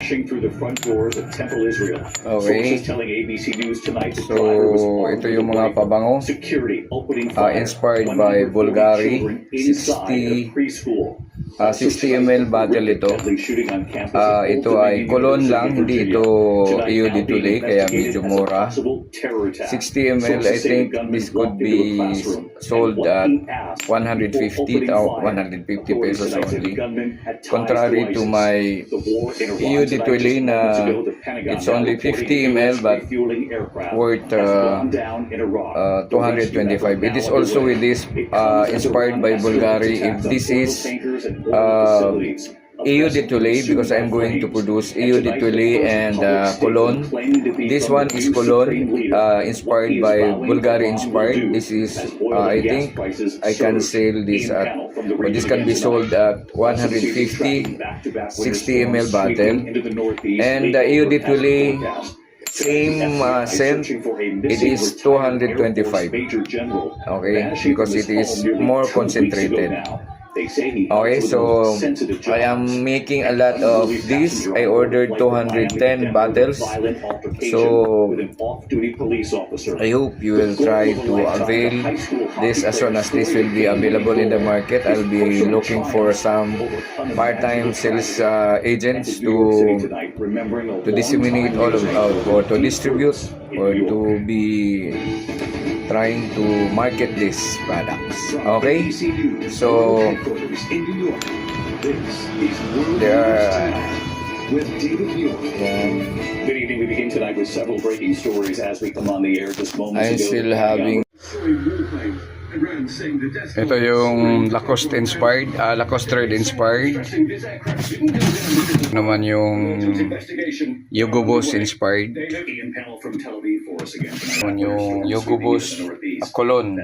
through the front doors of Temple, Israel. Okay. Sources telling ABC News tonight the So, driver was armed ito with yung a mga rifle. pabango. Security opening fire. Inspired by 140 Bulgari. children inside a preschool. 60 ml bottle ito. Ito ay Colon lang, hindi ito EU Ditulay, kaya medyo mura. 60 ml, I think this could be sold at 150 pesos only. Contrary to my EU Ditulay na it's only 50 ml but worth 225. It is also with this inspired by Bulgari. If this is EU Ditulay, because I'm going to produce EU Ditulay and Colon. This one is Colon, inspired by Bulgari inspired. This is, I think, I can sell this at, or this can be sold at 150, 60 ml bottle. And EU Ditulay, same scent, it is 225. Okay, because it is more concentrated. Okay, so I am making a lot of this. I ordered 210 bottles. So I hope you will try to avail this as soon as this will be available in the market. I'll be looking for some part-time sales agents to disseminate all of or to distribute or to be trying to market these products. Okay, so there are with David York. Good evening. We begin tonight with several breaking stories as we come on the air just moments I'm ago. still having. Ito yung Lacoste inspired, Lacoste Red inspired. Naman yung Hugo Boss inspired. Naman yung Hugo Boss Colon.